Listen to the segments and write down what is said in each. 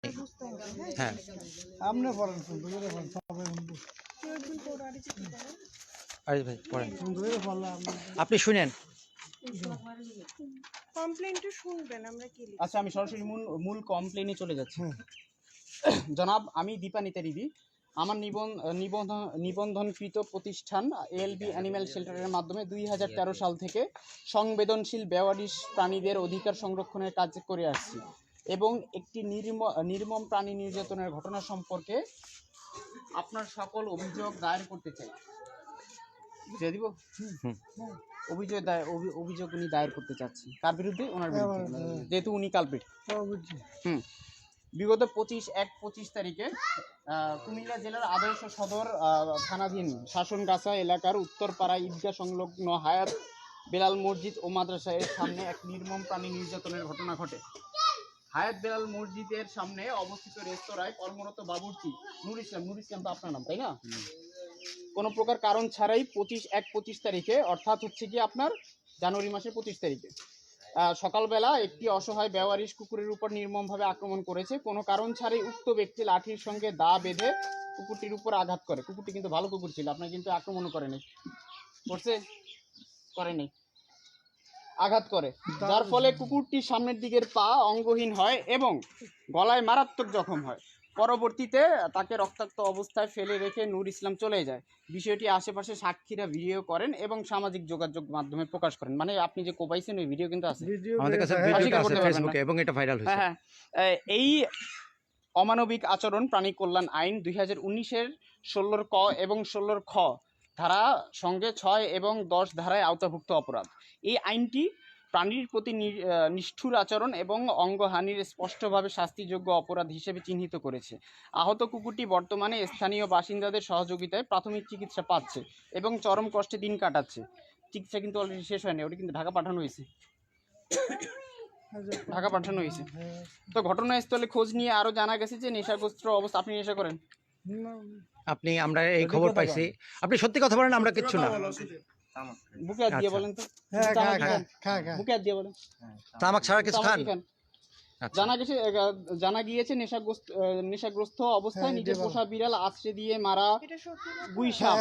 আপনি। হ্যাঁ আপনি পড়েন সুন্দর করে পড়েন সবাই বন্ধু আরে ভাই পড়েন, সুন্দর করে পড়লাম আপনি শুনেন। কমপ্লেইনটা শুনবেন আমরা কি লিখি। আচ্ছা, আমি সরাসরি মূল কমপ্লেনে চলে যাচ্ছি। জনাব, আমি দীপানিতা রিদি আমার নিবন্ধনকৃত প্রতিষ্ঠান এলবি অ্যানিম্যাল শেল্টারের মাধ্যমে 2013 সাল থেকে সংবেদনশীল বেওয়ারিশ প্রাণীদের অধিকার সংরক্ষণের কাজ করে আসছি এবং একটি নির্মম প্রাণী নির্যাতনের ঘটনা সম্পর্কে আপনার সকল অভিযোগ দায়ের করতে চাই। বুঝিয়ে দিব? অভিযোগ উনি দায়ের করতে চাচ্ছি। কার বিরুদ্ধে? ওনার বিরুদ্ধে, যেহেতু উনি কালপিট। বিগত 25/1/25 তারিখে কুমিল্লা জেলার আদর্শ সদর থানাধীন শাসনগাছা এলাকার উত্তরপাড়া ঈদগাহ সংলগ্ন হায়াত বেলাল মসজিদ ও মাদ্রাসা এর সামনে এক নির্মম প্রাণী নির্যাতনের ঘটনা ঘটে। হায়াত বেলাল মসজিদের সামনে অবস্থিত রেস্তোরাঁয় কর্মরত বাবুর্চি নূর ইসলাম তো আপনার নাম, তাই না? কোনো প্রকার কারণ ছাড়াই 25/1/25 তারিখে, অর্থাৎ হচ্ছে কি আপনার জানুয়ারি মাসের 25 তারিখে সকালবেলা একটি অসহায় বেওয়ারিশ কুকুরের উপর নির্মমভাবে আক্রমণ করেছে। কোনো কারণ ছাড়াই উক্ত ব্যক্তি লাঠির সঙ্গে দা বেঁধে কুকুরটির উপর আঘাত করে। কুকুরটি কিন্তু ভালো কুকুর ছিল, আপনার কিন্তু আক্রমণও করেনি, করেনি, আঘাত করে, যার ফলে কুকুরটি সামনের দিকের পা অঙ্গহীন হয় এবং গলায় মারাত্মক জখম হয়। পরবর্তীতে তাকে রক্তাক্ত অবস্থায় ফেলে রেখে নূর ইসলাম চলে যায়। বিষয়টি আশেপাশে সাক্ষীরা ভিডিও করেন এবং সামাজিক যোগাযোগ মাধ্যমে প্রকাশ করেন। মানে আপনি যে কোবাইছেন ওই ভিডিও কিন্তু আছে আমাদের কাছে, ভিডিওটা আছে ফেসবুকে এবং এটা ভাইরাল হয়েছে। হ্যাঁ, এই অমানবিক আচরণ প্রাণী কল্যাণ আইন 2019-এর 16 ক এবং 16 খ ধারা সঙ্গে 6 এবং 10 ধারায় আওতাভুক্ত অপরাধ। এই আইনটি প্রাণীর প্রতি নিষ্ঠুর আচরণ এবং অঙ্গহানির স্পষ্টভাবে শাস্তিযোগ্য অপরাধ হিসেবে চিহ্নিত করেছে। আহত কুকুরটি বর্তমানে স্থানীয় বাসিন্দাদের সহযোগিতায় প্রাথমিক চিকিৎসা পাচ্ছে এবং চরম কষ্টে দিন কাটাচ্ছে। চিকিৎসা কিন্তু অলরেডি শেষ হয়নি, ওটা কিন্তু ঢাকা পাঠানো হয়েছে। তো ঘটনাস্থলে খোঁজ নিয়ে আরো জানা গেছে যে নেশাগ্রস্ত অবস্থা। আপনি নেশা করেন? আপনি, আমরা এই খবর পাইছি, আপনি সত্যি কথা বলেন, আমরা কিচ্ছু না। বুকে হাত দিয়ে বলেন তো, বুকে হাত দিয়ে বলেন, তামাক ছাড়া কিছু খান? জানা গিয়েছে নেশাগ্রস্ত অবস্থায় নিজের পোষা বিড়াল আছড়ে দিয়ে মারা, গুইসাপ,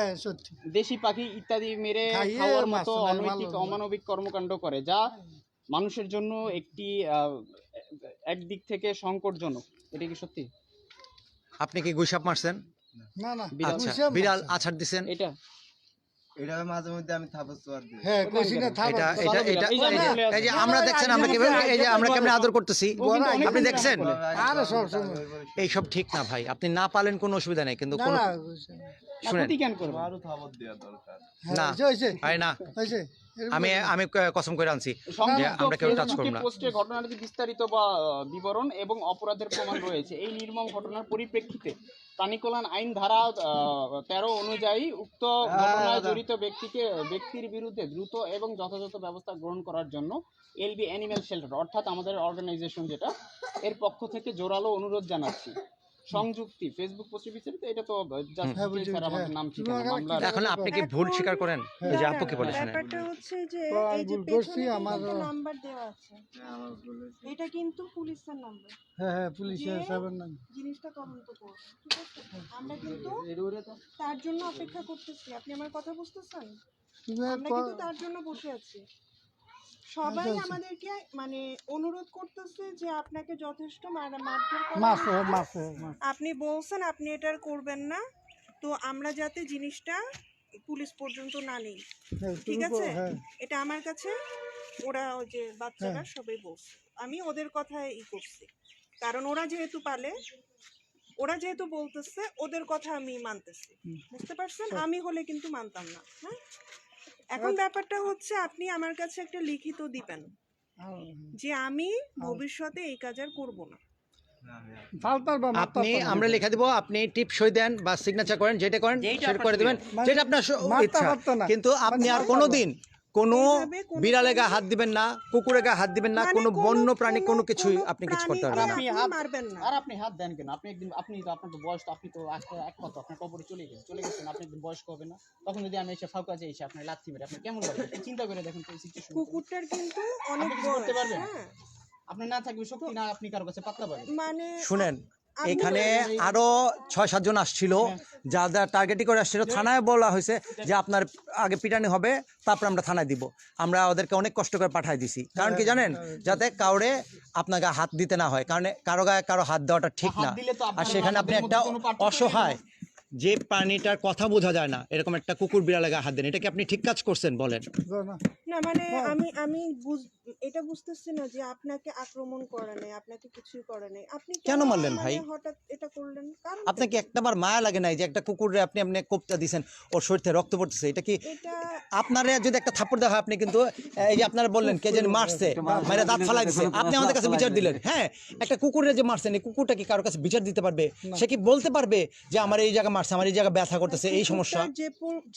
দেশি পাখি ইত্যাদি মেরে খাওয়ার মতো অনৈতিক অমানবিক কর্মকাণ্ড করে, যা মানুষের জন্য একদিক থেকে সংকটজনক। এটা কি সত্যি? আপনি কি গুইসাপ মারছেন? না না, বিড়াল আছাড় দিবেন? এটা মাঝে মধ্যে আমি থাপড় দিই। হ্যাঁ কইছি না থাপড়। এই যে আমরা দেখছেন, আমরা কিভাবে, এই যে আমরা কেমনে আদর করতেছি, আপনি দেখছেন? আরে সব সময় এই সব ঠিক না ভাই, আপনি না পালেন কোনো অসুবিধা নেই, কিন্তু কোন শুনেন, আরো থাপড় দেওয়া দরকার না আরে না, হইছে আমি কসম করে আনছি যে আমরা কেউ টাচ করব না। পোস্টে ঘটনাটি বিস্তারিত বা বিবরণ এবং অপরাধের প্রমাণ রয়েছে। এই নির্মম ঘটনার পরিপ্রেক্ষিতে প্রাণী কল্যাণ আইন ধারা 13 অনুযায়ী উক্ত ঘটনায় জড়িত ব্যক্তির বিরুদ্ধে দ্রুত এবং যথাযথ ব্যবস্থা গ্রহণ করার জন্য এলবি অ্যানিম্যাল শেল্টার, অর্থাৎ আমাদের অর্গানাইজেশন যেটা, এর পক্ষ থেকে জোরালো অনুরোধ জানাচ্ছি। সংযুক্তি ফেসবুক পোস্টে বিস্তারিত, এটা তো আমাদের নাম ঠিকানা মামলা। এখন আপনি কি ভুল স্বীকার করেন? এই যে আপু কি বলেছেন, ব্যাপারটা হচ্ছে যে এই যে পেছনে আমার নাম্বার দেওয়া আছে, এটা কিন্তু পুলিশের নাম্বার। হ্যাঁ পুলিশের সাহেবের নাম, জিনিসটা তদন্ত করবে, ঠিক আছে? আমরা কিন্তু তার জন্য অপেক্ষা করতেছি। আপনি আমার কথা বুঝতেছেন? আমরা কিন্তু তার জন্য বসে আছি। সবাই আমাদেরকে মানে অনুরোধ করতেছে যে আপনাকে যথেষ্ট মারধর করা, আপনি বলছেন আপনি এটা করবেন না, তো আমরা যাতে জিনিসটা পুলিশ পর্যন্ত না নেই, ঠিক আছে? এটা আমার কাছে ওরা ওই যে বাচ্চারা সবাই বলছে, আমি ওদের কথায় করছি, কারণ ওরা যেহেতু পালে, ওরা যেহেতু বলতেছে, ওদের কথা আমি মানতেছি, বুঝতে পারছেন? আমি হলে কিন্তু মানতাম না। হ্যাঁ, এখন ব্যাপারটা হচ্ছে আপনি আমার কাছে একটা লিখিত দিবেন যে আমি ভবিষ্যতে এই কাজ আর করবো না। আপনি, আমরা লিখে দিব, আপনি টিপ সই দেন বা সিগনেচার করেন, যেটা করেন সেটা করে দিবেন, যেটা আপনার ইচ্ছা। কিন্তু আপনি আর কোনোদিন কোনো বিড়ালে গা হাত দিবেন না, কুকুরে গা হাত দিবেন না, কোনো বন্য প্রাণী কোনো কিছুই আপনি কিছু করতে পারবেন না। আর আপনি হাত দেন কেন? আপনার তো বয়স, তো আপনি তো এক কথা, আপনার কবরে চলে গেছেন, আপনি একদিন বয়স্ক হবে না? তখন যদি আমি এসে ফাঁকা এসে আপনার লাথি মেরে আপনি কেমন লাগবে? চিন্তা করে দেখুন তো, কুকুরটার কিন্তু অনেক করতে পারবেন? আপনি না থাকবে শক্তি না, আপনি কারো কাছে পাতলা পাবেন। মানে শুনেন, এখানে আরো 6-7 জন আসছিল, যারা টার্গেটিং করে আসছিল। থানায় বলা হয়েছে যে আপনার আগে পিটানি হবে, তারপর আমরা থানায় দিব। আমরা ওদেরকে অনেক কষ্ট করে পাঠাই দিছি, কারণ কি জানেন, যাতে কাউরে আপনার গায়ে হাত দিতে না হয়, কারণ কারো গায়ে কারো হাত দেওয়াটা ঠিক না। আর সেখানে আপনি একটা অসহায় যে প্রাণীটার কথা বোঝা যায় না, এরকম একটা কুকুর বিড়ালে গায়ে হাত দেন, এটা কি আপনি ঠিক কাজ করছেন বলেন? না মানে আমি এটা বুঝতেছি না যে আপনাকে আক্রমণ করে নাই, আপনাকে কিছুই করে নাই, আপনি কেন মারলেন ভাই? হঠাৎ এটা করলেন কারণ আপনাকে একটাবার মায়া লাগে নাই যে একটা কুকুরে আপনি কোপটা দিয়েছেন, ওর শরীর থেকে রক্ত পড়তেছে, এটা কি এটা আপনারা যদি একটা থাপ্পড় দেওয়া হয়, আপনি কিন্তু এই যে আপনারা বললেন কে যেন মারছে, মায়েরা দাঁত ফালাই দিছে, আপনি আমাদের কাছে বিচার দিলেন। হ্যাঁ, একটা কুকুরে যে মারছেন, এই কুকুরটা কি কারোর কাছে বিচার দিতে পারবে? সে কি বলতে পারবে যে আমার এই জায়গা মারছে, আমার এই জায়গা ব্যথা করতেছে, এই সমস্যা?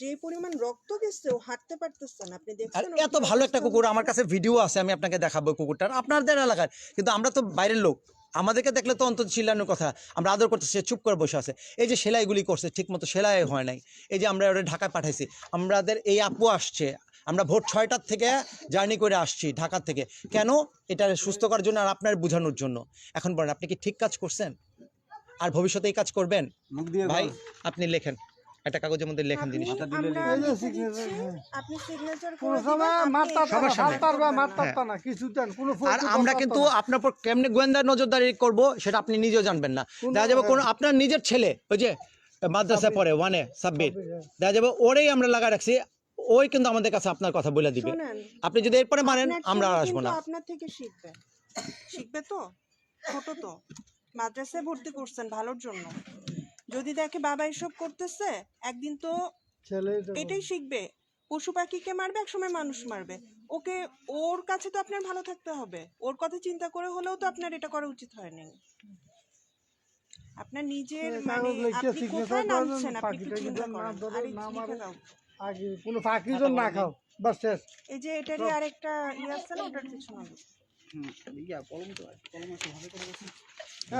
যে পরিমাণ রক্ত গেছে ও হাঁটতে পারতেছে না, আপনি আর দেখছেন? এত ভালো একটা কুকুর, আমার কাছে ভিডিও আছে, আমি আপনাকে দেখাবো কুকুরটার, আপনাদের এলাকার, কিন্তু আমরা তো বাইরের লোক, আমাদেরকে দেখলে তো অন্তত চিল্লানোর কথা, আমরা আদর করতেছি, সে চুপ করে বসে আছে। এই যে সেলাইগুলি করছে, ঠিক মতো সেলাই হয় নাই, এই যে আমরা ওরা ঢাকায় পাঠাইছি, আমাদের এই আপু আসছে, আমরা ভোর 6টার থেকে জার্নি করে আসছি ঢাকা থেকে, কেন? এটা সুস্থ করার জন্য আর আপনার বোঝানোর জন্য। এখন বলেন, আপনি কি ঠিক কাজ করছেন? আর ভবিষ্যতে এই কাজ করবেন? ভাই আপনি লেখেন, একটা কাগজের মধ্যে লেখেন জিনিস। আপনি সিগনেচার কোনো করে সময় দিবেন, মারতা আপনি- সবার সামনে। মারতা না কিছু দেন, কোনো আর আমরা কিন্তু আপনার উপর কেমনে গোয়েন্দা নজরদারি করব সেটা আপনি নিজেও জানবেন না। দেখা যাবে কোন আপনার নিজের ছেলে, ওই যে মাদ্রাসায় পড়ে 1-এ সাব্বির, দেখা যাবে ওরেই আমরা লাগা রাখছি, ওই কিন্তু আমাদের কাছে আপনার কথা বলে দিবে। শোনেন, আপনি যদি এরপরে মানেন, আপনার আমরা আর ছেলে আসবো কিন্তু না। আপনার থেকে শিখবে তো, ছোট তো, মাদ্রাসায় ভর্তি করছেন ভালোর জন্য। যদি দেখে বাবা এসব করতেছে, একদিন তো ছেলে এটাই শিখবে। পশু পাখিকে মারবে, একসময় মানুষ মারবে। ওকে, ওর কাছে তো আপনার ভালো থাকতে হবে, ওর কথা চিন্তা করে হলেও তো আপনার এটা করা উচিত হয়নি। আপনার নিজের মানে আপনি কোথায় নামছেন, আপনি একটু চিন্তা করেন। আরে লিখে দাও। আগে কোনো ফাঁকি জন না খাও, বাস শেষ। এই যে এটারই আরেকটা আছে না, ওটার কিছু না।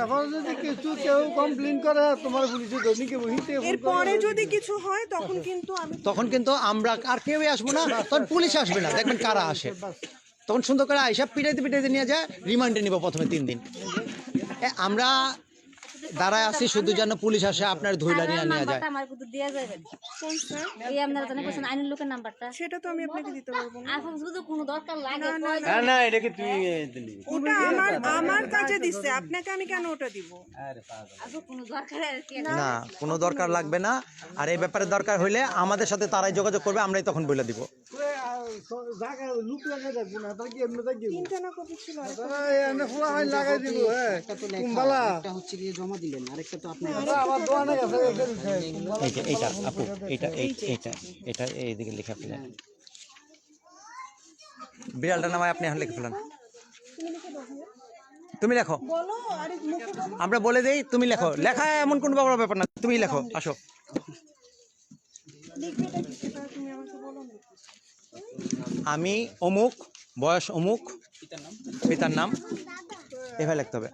এখন যদি কিছু কেউ কমপ্লেন করে, তোমার পুলিশে দৈনিকে বহিতে এরপরে যদি কিছু হয় তখন কিন্তু আমি তখন কিন্তু আমরা আর কেউই আসবো না, তখন পুলিশ আসবে না, দেখবেন কারা আসে। তখন সুন্দর করে আইসা পিটাইতে নিয়ে যায়, রিমান্ডে নিব প্রথমে 3 দিন। আমরা দাঁড়ায় আছি শুধু যেন পুলিশ আসে, আপনার ধুইলা নিয়ে যায়। আমার কিন্তু দেয়া যাবে না। কোন স্যার? এই আপনারা জানেন কোন আইনের লোকের নাম্বারটা? সেটা তো আমি আপনাকে দিতে পারবো না। এখন যদি কোনো দরকার লাগে না এটাকে তুই দিলি ওটা আমার কাছে দিচ্ছে, আপনাকে আমি কেন ওটা দিব? আজও কোনো দরকার আর কি না, কোনো দরকার লাগবে না। আর এই ব্যাপারে দরকার হইলে আমাদের সাথে তারাই যোগাযোগ করবে, আমরাই তখন বলে দিব। জায়গা লুক লাগাই দেখবো না, তাই কি এমনি তাই দিব তিনটা না কপি ছিল, আরেকটা এনে ফুলা হয় লাগাই দিব। হ্যাঁ কুম্বালা হচ্ছে গিয়ে জমা দিলেন, আরেকটা তো আপনি আমার দোয়ানে গেছে এই যে এইটা আপু, এটা এইদিকে লিখে ফেলেন, বিড়ালটার নামে আপনি এখন লিখে ফেলেন। তুমি লেখো, বলো, আরে মুখে বলো। আমরা বলে দেই, তুমি লেখো। লেখা এমন কোনো বড় ব্যাপার না, তুমি লেখো, আসো। লিখবে এটা কি, সেটা তুমি আমাকে বলো না। আমি অমুক, বয়স অমুক, পিতার নাম, এভাবে লিখতে হবে।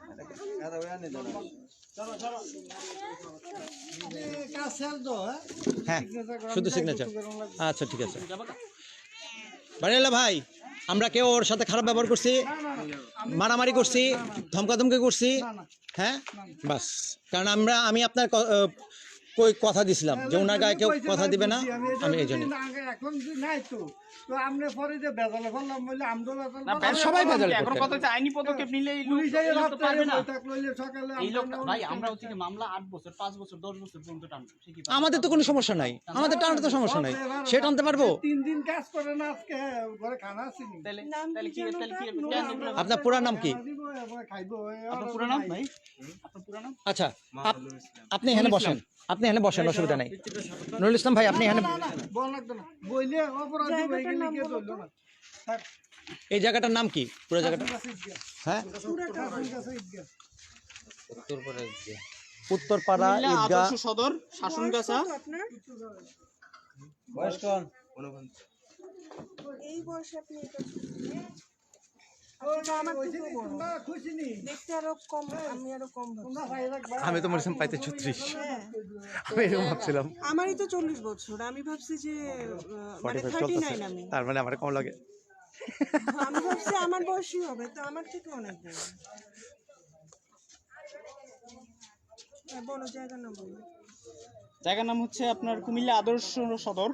হ্যাঁ, শুধু সিগনেচার। আচ্ছা ঠিক আছে। বাড়িওয়ালা ভাই, আমরা কেউ ওর সাথে খারাপ ব্যবহার করছি, মারামারি করছি, ধমকাধমকি করছি? হ্যাঁ, বাস। কারণ আমি আপনার কই কথা দিছিলাম যে ওনার গায়ে কেউ কথা দিবে না, আমি এই জন্য। এখন নাই তো তো আমরা পরে যে বেজালে ফেললাম বলে আমরা সবাই ভেজাল এখন করতে। কত হচ্ছে আইনি পদক্ষেপ নিলে এই লোক- পুলিশ এই লোক তো পারবে না। সকালে এই লোক ভাই, আমরা হচ্ছে কি মামলা 8 বছর 5 বছর 10 বছর পর্যন্ত টানবো, সে কি পারবে? আমাদের তো কোনো সমস্যা নাই, আমাদের টানাতে তো সমস্যা নাই, সে টানতে পারবো। 3 দিন কাজ করে না, আজকে ঘরে খানা আসেনি তাহলে নাম তাহলে কি কি যেন তাহলে কি ওটা? কেন এগুলো? আপনার পুরা নাম কি? দিব খাইবো আপনার পুরো নাম ভাই? আপনার পুরো নাম? আচ্ছা, আপনি এখানে বসেন, আপনি এখানে বসেন, অসুবিধা নাই। নুরুল ইসলাম ভাই, আপনি এখানে। বল লাগতো না বইলে অপরাধ দিব এখানে কে ধরলো না এই জায়গাটার নাম কি? পুরো জায়গাটা? হ্যাঁ, উত্তরপাড়া কুমিল্লা ঈদগাহ। আদর্শ সদর শাসনগাছা। কত আপনার? বয়স কম এই বয়সে আপনি এটা আপনি তো আমার থেকেও বড়। খুশি নি দেখতে আরো কম, আমি আরো কম ভাবছি। আমি তো মনে পাইতে 36, হ্যাঁ, আমি এরকম ভাবছিলাম। আমারই তো 40 বছর, আমি ভাবছি যে মানে 39 আমি। তার মানে আমার কম লাগে। আমি ভাবছি আমার বয়সই হবে, তো আমার থেকে অনেক বড়। হ্যাঁ বলো জায়গার নাম বলো। জায়গার নাম হচ্ছে আপনার কুমিল্লা আদর্শ সদর,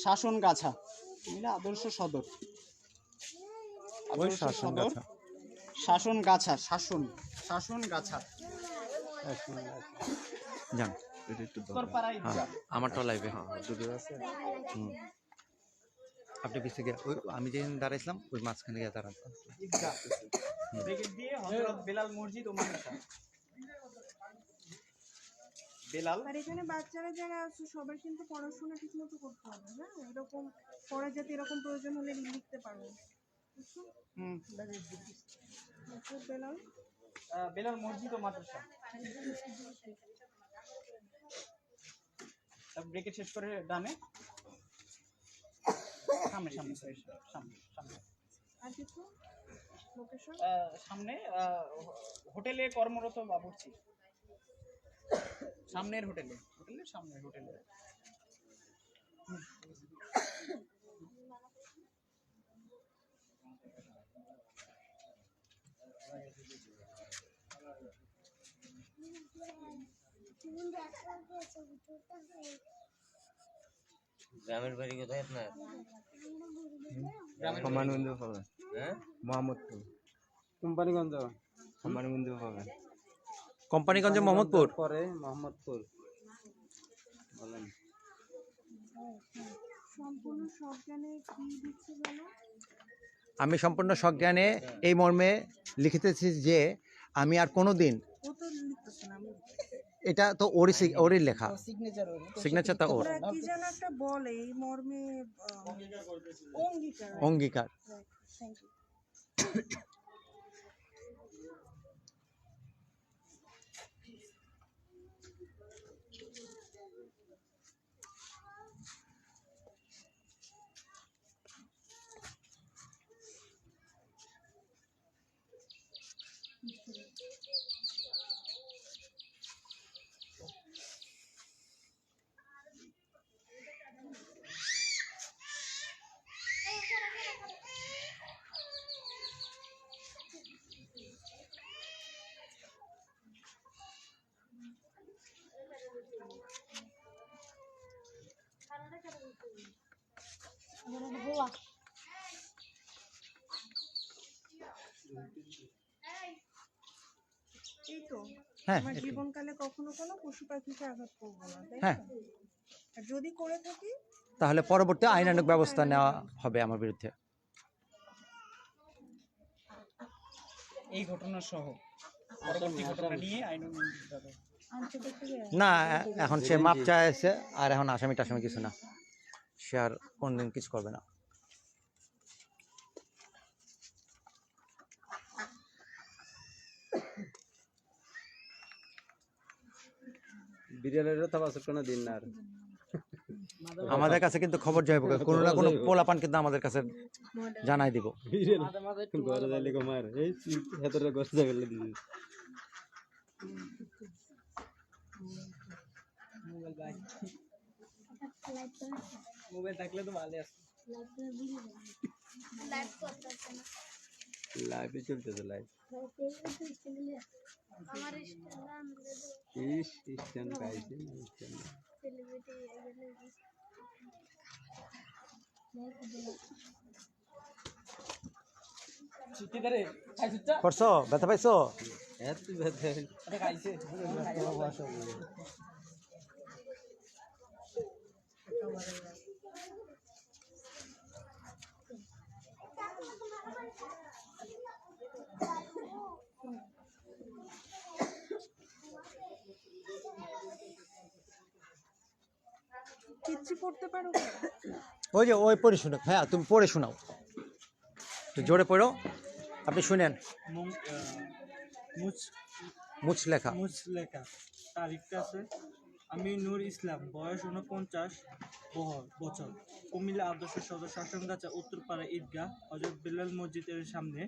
শাসনগাছা। কুমিল্লা আদর্শ সদর, ওই আদর্শ শাসন সদর, গাছা। শাসনগাছা, শাসনগাছা, যান উত্তরপাড়া ঈদগাহ। আমারটাও লাইভে যদিও আছে। আপনি পিছিয়ে গিয়ে ওই আমি যেদিন দাঁড়াইছিলাম ওই মাঝখানে গিয়ে দাঁড়ান। ঈদগাহ ব্রিগেড দিয়ে হযরত বেলাল মসজিদ ও মাদ্রাসা। বেলাল আর এখানে বাচ্চারা যারা আছে সবার কিন্তু পড়াশোনা ঠিক মতো করতে হবে, হ্যাঁ এরকম পরে যাতে এরকম প্রয়োজন হলে লিখতে পারো, বুঝছো? আচ্ছা, বেলাল বেলাল মসজিদ ও মাদ্রাসা। ব্রেকেট শেষ করে ডানে, সামনে সামনে সামনে সামনে আর কিছু লোকেশন সামনে হোটেলে কর্মরত বাবুর্চি, সামনের হোটেলে, সামনের হোটেলে। গ্রামের বাড়ি কোথায় আপনার? কোম্পানিগঞ্জ পাবেন, হ্যাঁ, মোহাম্মদপুর। কোম্পানিগঞ্জ, কোম্পানিগঞ্জ পাবেন। কোম্পানিগঞ্জে মোহাম্মদপুর। পরে মোহাম্মদপুর বলেন। সম্পূর্ণ সজ্ঞানে কি দিচ্ছে বলো? আমি সম্পূর্ণ সজ্ঞানে এই মর্মে লিখিতেছি যে আমি আর কোনো দিন, ও তো লিখতেছে না, আমি এটা তো ওরই লেখা, সিগনেচারটা ওর। ওরা কি যেন একটা বলে এই মর্মে অঙ্গীকার। অঙ্গীকার। Thank you. এই তো হ্যাঁ, আমার জীবনকালে কখনো কোনো পশু পাখিকে আঘাত করবো না, তাই হ্যাঁ। না? আর যদি করে থাকি তাহলে পরবর্তী আইনানুগ ব্যবস্থা নেওয়া হবে আমার বিরুদ্ধে। এই ঘটনা সহ পরবর্তী ঘটনা নিয়ে আইন যাবে। না, এখন সে মাপ চাইছে আর এখন আসামি টাসামি কিছু না, সে আর কোনদিন কিছু করবে না। বিড়ালেরও তাবাস কোনো দিন না আর। আমাদের কাছে কিন্তু খবর যাইব, কোনো না কোনো পোলাপান কিন্তু আমাদের কাছে জানাই দিব। ঘরে যাইলে মার এই হেতরে গোছ জায়গা দিবি। মোবাইল থাকলে তো ভালো আছে। লাইভে চলতেছে লাইভ। স্ট্যান্ড পাইছে স্ট্যান্ড। করছো ব্যথা পাইছো? এত ব্যথা খাইছে চিঠি পড়তে পারো? ওই যে ওই পড়ে শোনো, হ্যাঁ তুমি পড়ে শোনাও, একটু জোরে পড়ো, আপনি শুনেন। মুছ লেখা। মুছলেখা তারিখটা আছে আমি নূর ইসলাম, বয়স 49 বছর, কুমিল্লা আদর্শ সদর, শাসনগাছা, উত্তরপাড়া ঈদগাহ, হযরত বেলাল মসজিদের সামনে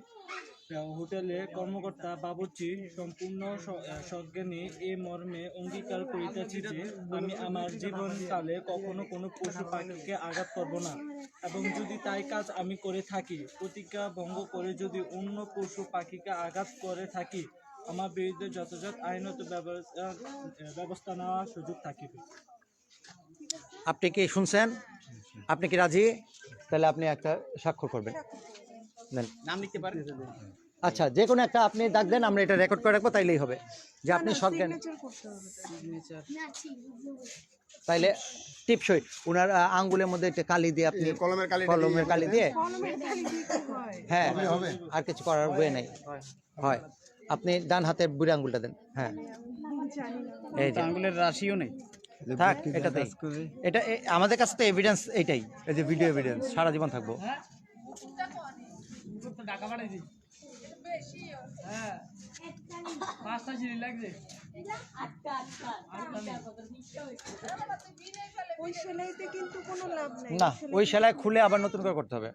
হোটেলে কর্মকর্তা বাবুর্চি। সম্পূর্ণ সজ্ঞানে এ মর্মে অঙ্গীকার করিতেছি যে আমি আমার জীবনকালে কখনো কোনো পশু পাখিকে আঘাত করব না, এবং যদি তাই কাজ আমি করে থাকি, প্রতিজ্ঞা ভঙ্গ করে যদি অন্য পশু পাখিকে আঘাত করে থাকি, আমার বিরুদ্ধে যথাযথ আইনত ব্যবস্থা নেওয়ার সুযোগ থাকিবে। আপনি কি শুনছেন? আপনি কি রাজি? তাহলে আপনি একটা স্বাক্ষর করবেন। দেন। নাম লিখতে পারেন। আচ্ছা, যে কোনো একটা আপনি ডাক দেন, আমরা এটা রেকর্ড করে রাখবো, তাইলেই হবে যে আপনি সজ্ঞান। সিগনেচার করতে হবে তাইলে টিপসই ওনার আঙ্গুলের মধ্যে একটা কালি দিয়ে আপনি কলমের কালি দিয়ে কলমের কালি দিতে হয়। হ্যাঁ, আর কিছু করার বই নাই। হয়, আপনি ডান হাতের বুড়ি আঙ্গুলটা দেন। হ্যাঁ, জানি না এই যে আঙ্গুলের রাশিও নেই। থাক, এটাতেই। এটা আমাদের কাছে তো এভিডেন্স এইটাই, এই যে ভিডিও এভিডেন্স, সারা জীবন থাকবো। ওই সেলাইতে কিন্তু কোনো লাভ নাই। না, ওই সেলাই খুলে আবার নতুন করে করতে হবে।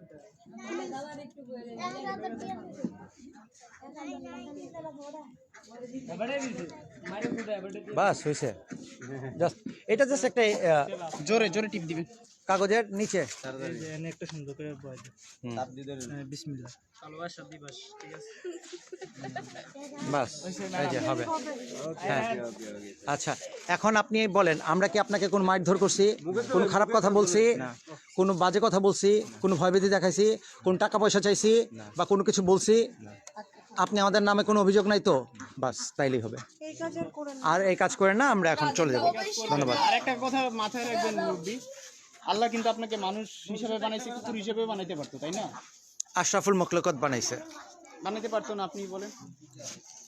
বাস হয়েছে, জাস্ট এটা জাস্ট একটা জোরে জোরে টিপ দিবেন। কাগজের নিচে। একটা সুন্দর করে বয় বিসমিল্লাহ। ভালোবাসা দিবস, ঠিক আছে? বাস, এই যে হবে। হ্যাঁ, আচ্ছা, এখন আপনি বলেন, আমরা কি আপনাকে কোনো মারধর করছি, কোনো খারাপ কথা বলছি, কোনো বাজে কথা বলছি, কোনো ভয়ভীতি দেখাইছি, কোন টাকা পয়সা চাইছি বা কোনো কিছু বলছি? আপনি আমাদের নামে কোনো অভিযোগ নাই তো? বাস, তাইলেই হবে। এই কাজ আর করেন না। আর এই কাজ করেন না, আমরা এখন চলে যাব। ধন্যবাদ। আর একটা কথা মাথায় রাখবেন মুরব্বি, আল্লাহ কিন্তু আপনাকে মানুষ হিসেবে বানাইছে, কুকুর হিসেবে বানাইতে পারতো, তাই না? আশরাফুল মখলুকাত বানাইছে। বানাইতে পারতো না? আপনি বলেন।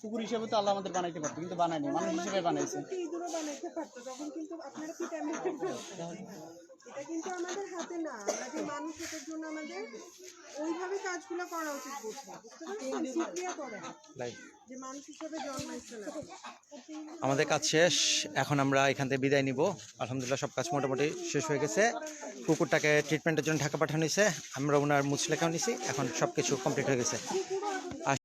কুকুর হিসেবে তো আল্লাহ আমাদের বানাইতে পারতো, কিন্তু বানায়নি, মানুষ হিসেবে বানাইছে। ইঁদুরও বানাইতে পারতো, তখন কিন্তু আপনারা পিটা মেরে ফেলতেন। এটা কিন্তু আমাদের হাতে না। আমরা যে মানুষ, এটার জন্য আমাদের ওইভাবে কাজগুলো করা উচিত। বুঝতে পারছেন? শুকরিয়া করেন যে মানুষ হিসেবে জন্মাইছেন আপনি। আমাদের কাজ শেষ, এখন আমরা এখান থেকে বিদায় নিব। আলহামদুলিল্লাহ সব কাজ মোটামুটি শেষ হয়ে গেছে। কুকুরটাকে ট্রিটমেন্টের জন্য ঢাকা পাঠানো হয়েছে, আমরা ওনার মুছলেখাও নিছি, এখন সব কিছু কমপ্লিট হয়ে গেছে।